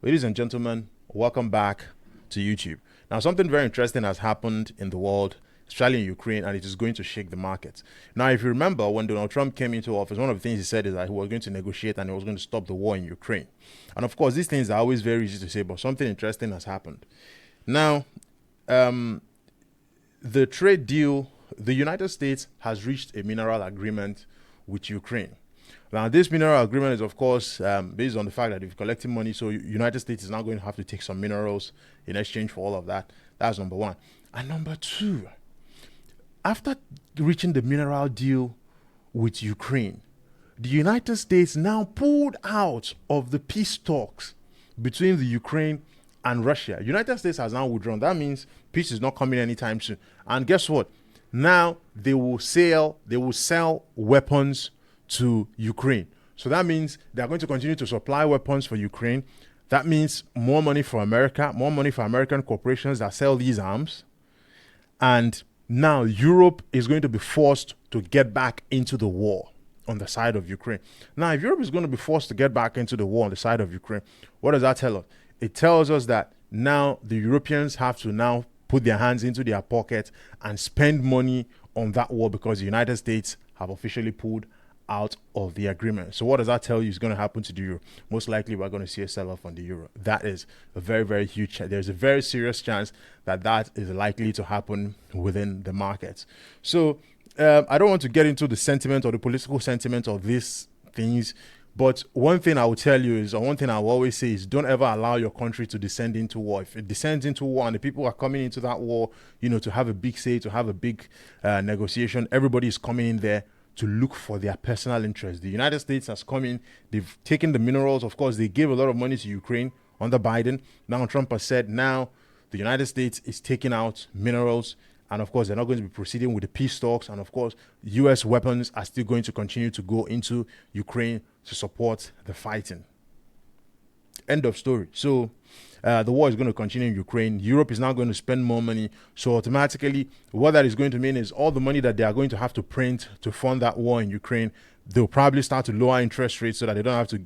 Ladies and gentlemen, welcome back to YouTube. Now, something very interesting has happened in the world, especially in Ukraine, and it is going to shake the markets. Now, if you remember, when Donald Trump came into office, one of the things he said is that he was going to negotiate and he was going to stop the war in Ukraine. And of course, these things are always very easy to say, but something interesting has happened. Now, the trade deal, the United States has reached a mineral agreement with Ukraine. Now, this mineral agreement is, of course, based on the fact that if you're collecting money, so United States is now going to have to take some minerals in exchange for all of that. That's number one. And number two, after reaching the mineral deal with Ukraine, the United States now pulled out of the peace talks between the Ukraine and Russia. United States has now withdrawn. That means peace is not coming anytime soon. And guess what? Now they will sell weapons to Ukraine. So that means they're going to continue to supply weapons for Ukraine. That means more money for America, more money for American corporations that sell these arms. And now Europe is going to be forced to get back into the war on the side of Ukraine. Now, if Europe is going to be forced to get back into the war on the side of Ukraine, what does that tell us? It tells us that now the Europeans have to now put their hands into their pockets and spend money on that war because the United States have officially pulled out of the agreement. So what does that tell you is going to happen to the euro? Most likely we're going to see a sell-off on the euro. That is a very, very huge chance. There's a very serious chance that that is likely to happen within the markets. So I don't want to get into the sentiment or the political sentiment of these things, but one thing I will tell you is, or one thing I will always say is, don't ever allow your country to descend into war. If it descends into war and the people are coming into that war, to have a big say, to have a big negotiation, everybody is coming in there to look for their personal interest. The United States has come in, they've taken the minerals. Of course, they gave a lot of money to Ukraine under Biden. Now Trump has said now the United States is taking out minerals. And of course, they're not going to be proceeding with the peace talks. And of course, US weapons are still going to continue to go into Ukraine to support the fighting. End of story. So the war is going to continue in Ukraine. Europe is now going to spend more money. So automatically, what that is going to mean is all the money that they are going to have to print to fund that war in Ukraine, they'll probably start to lower interest rates so that they don't have to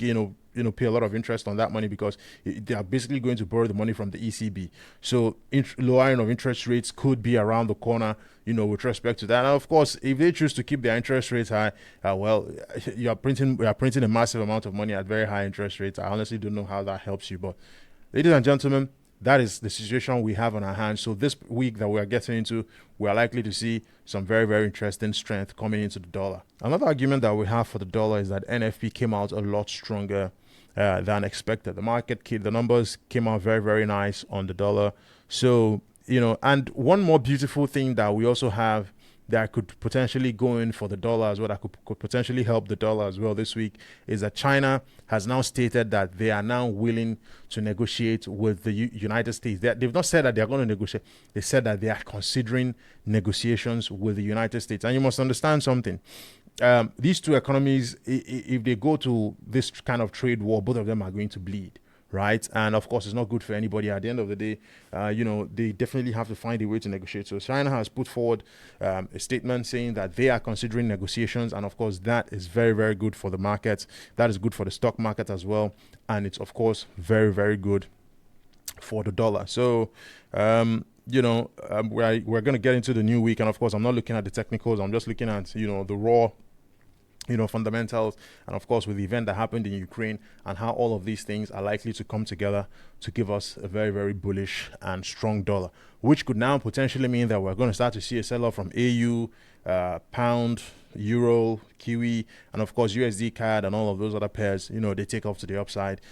pay a lot of interest on that money, because they are basically going to borrow the money from the ECB. So lowering of interest rates could be around the corner, with respect to that. And of course, if they choose to keep their interest rates high, we are printing a massive amount of money at very high interest rates. I honestly don't know how that helps you, but ladies and gentlemen, that is the situation we have on our hands. So this week that we are getting into, we are likely to see some very, very interesting strength coming into the dollar. Another argument that we have for the dollar is that NFP came out a lot stronger than expected. The numbers came out very, very nice on the dollar. So, and one more beautiful thing that we also have that could potentially go in for the dollar as well, that could potentially help the dollar as well this week, is that China has now stated that they are now willing to negotiate with the United States. They've not said that they're going to negotiate. They said that they are considering negotiations with the United States. And you must understand something. These two economies, if they go to this kind of trade war, both of them are going to bleed. Right. And of course, it's not good for anybody. At the end of the day, they definitely have to find a way to negotiate. So China has put forward a statement saying that they are considering negotiations. And of course, that is very, very good for the markets. That is good for the stock market as well. And it's, of course, very, very good for the dollar. So, we're going to get into the new week. And of course, I'm not looking at the technicals. I'm just looking at, the raw fundamentals, and of course with the event that happened in Ukraine and how all of these things are likely to come together to give us a very, very bullish and strong dollar, which could now potentially mean that we're going to start to see a sell-off from AU, pound, euro, kiwi, and of course USD CAD and all of those other pairs. They take off to the upside.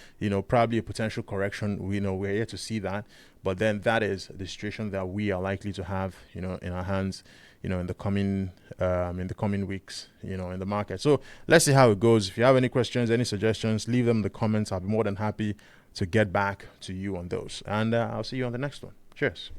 Probably a potential correction. We're yet to see that, but then that is the situation that we are likely to have in our hands in the coming weeks, in the market. So let's see how it goes. If you have any questions, any suggestions, leave them in the comments. I'll be more than happy to get back to you on those. And I'll see you on the next one. Cheers.